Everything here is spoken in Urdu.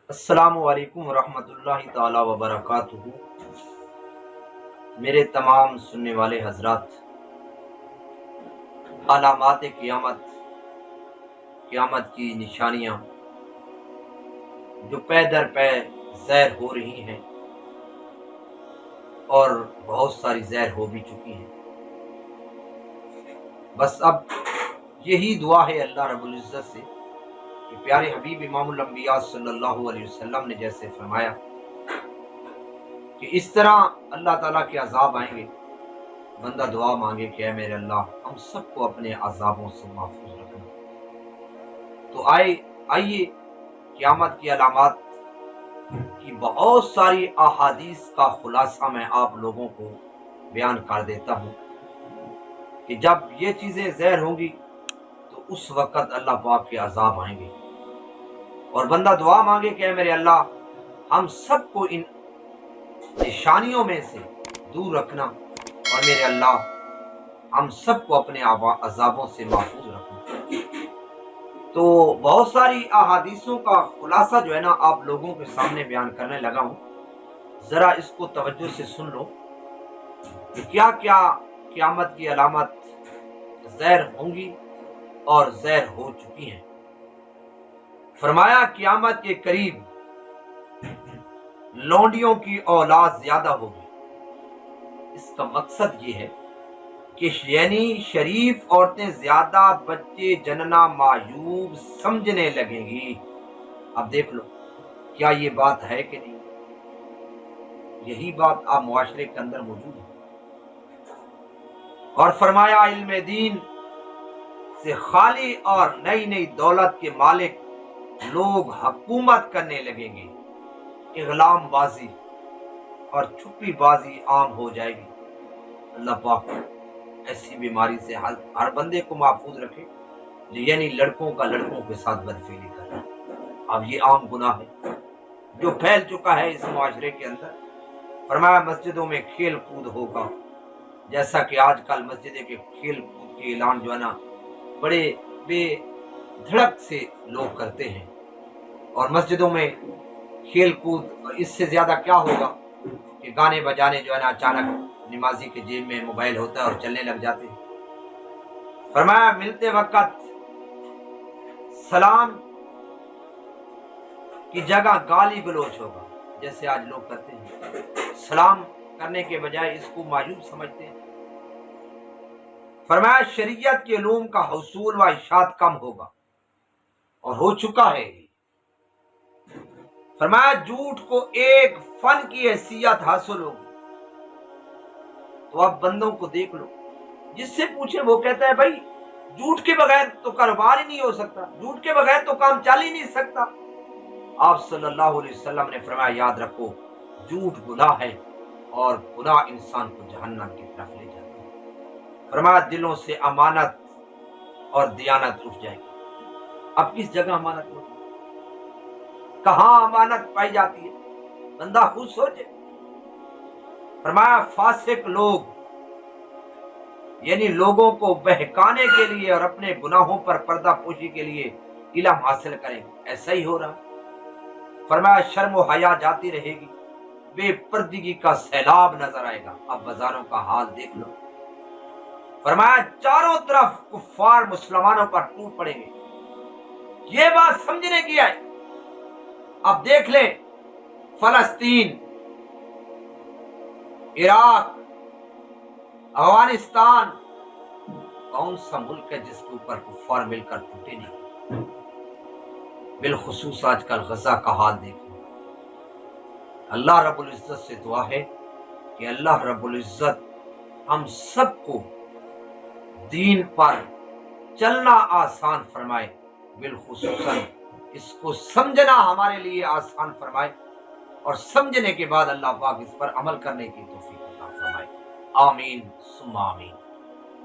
السلام علیکم ورحمۃ اللہ تعالی وبرکاتہ۔ میرے تمام سننے والے حضرات، علامات قیامت، قیامت کی نشانیاں جو پے در پے ظاہر ہو رہی ہیں اور بہت ساری ظاہر ہو بھی چکی ہیں، بس اب یہی دعا ہے اللہ رب العزت سے کہ پیارے حبیب امام الانبیاء صلی اللہ علیہ وسلم نے جیسے فرمایا کہ اس طرح اللہ تعالیٰ کے عذاب آئیں گے، بندہ دعا مانگے کہ اے میرے اللہ ہم سب کو اپنے عذابوں سے محفوظ رکھنا۔ تو آئیے قیامت کی علامات کی بہت ساری احادیث کا خلاصہ میں آپ لوگوں کو بیان کر دیتا ہوں کہ جب یہ چیزیں ظاہر ہوں گی تو اس وقت اللہ پاک کے عذاب آئیں گے، اور بندہ دعا مانگے کہ اے میرے اللہ ہم سب کو ان نشانیوں میں سے دور رکھنا، اور میرے اللہ ہم سب کو اپنے عذابوں سے محفوظ رکھنا۔ تو بہت ساری احادیثوں کا خلاصہ جو ہے نا آپ لوگوں کے سامنے بیان کرنے لگا ہوں، ذرا اس کو توجہ سے سن لو کہ کیا کیا قیامت کی علامت ظاہر ہوں گی اور ظاہر ہو چکی ہیں۔ فرمایا قیامت کے قریب لونڈیوں کی اولاد زیادہ ہوگی۔ اس کا مقصد یہ ہے کہ یعنی شریف عورتیں زیادہ بچے جننا معیوب سمجھنے لگیں گی۔ اب دیکھ لو کیا یہ بات ہے کہ نہیں، یہی بات آپ معاشرے کے اندر موجود ہے۔ اور فرمایا علم دین سے خالی اور نئی نئی دولت کے مالک لوگ حکومت کرنے لگیں گے، اغلام بازی اور چھپی بازی عام ہو جائے گی۔ اللہ پاک ایسی بیماری سے ہر بندے کو محفوظ رکھے، یعنی لڑکوں کا لڑکوں کے ساتھ بدفعلی کرنا۔ اب یہ عام گناہ ہے جو پھیل چکا ہے اس معاشرے کے اندر۔ فرمایا مسجدوں میں کھیل کود ہوگا، جیسا کہ آج کل مسجدیں کے کھیل کود کے اعلان جو ہے نا بڑے بے دھڑک سے لوگ کرتے ہیں، اور مسجدوں میں کھیل کود، اس سے زیادہ کیا ہوگا کہ گانے بجانے جو ہے نا اچانک نمازی کے جیب میں موبائل ہوتا ہے اور چلنے لگ جاتے ہیں۔ فرمایا ملتے وقت سلام کی جگہ گالی گلوچ ہوگا، جیسے آج لوگ کرتے ہیں، سلام کرنے کے بجائے اس کو معیوب سمجھتے ہیں۔ فرمایا شریعت کے علوم کا حصول و اشاعت کم ہوگا، اور ہو چکا ہے۔ فرمایا جھوٹ کو ایک فن کی حیثیت حاصل ہوگی۔ تو اب بندوں کو دیکھ لو، جس سے پوچھے وہ کہتا ہے بھائی جھوٹ کے بغیر تو کاروبار ہی نہیں ہو سکتا، جھوٹ کے بغیر تو کام چل ہی نہیں سکتا۔ آپ صلی اللہ علیہ وسلم نے فرمایا یاد رکھو جھوٹ گناہ ہے، اور گناہ انسان کو جہنم کی طرف لے جاتا ہے۔ فرمایا دلوں سے امانت اور دیانت اٹھ جائے گی۔ اب کس جگہ امانت ہوتی ہے، کہاں امانت پائی جاتی ہے، بندہ خود سوچے۔ فرمایا فاسق لوگ یعنی لوگوں کو بہکانے کے لیے اور اپنے گناہوں پر پردہ پوشی کے لیے علم حاصل کریں، ایسا ہی ہو رہا۔ فرمایا شرم و حیا جاتی رہے گی، بے پردگی کا سیلاب نظر آئے گا۔ اب بازاروں کا حال دیکھ لو۔ فرمایا چاروں طرف کفار مسلمانوں پر ٹوٹ پڑیں گے۔ یہ بات سمجھنے کی ہے۔ اب دیکھ لیں فلسطین، عراق، افغانستان، کون سا ملک ہے جس کے اوپر کفار مل کر ٹوٹے نہیں؟ بالخصوص آج کل غزہ کا حال دیکھیں۔ اللہ رب العزت سے دعا ہے کہ اللہ رب العزت ہم سب کو دین پر چلنا آسان فرمائے، بالخصوصاً اس کو سمجھنا ہمارے لیے آسان فرمائے، اور سمجھنے کے بعد اللہ پاک اس پر عمل کرنے کی توفیق عطا فرمائے۔ آمین ثم آمین۔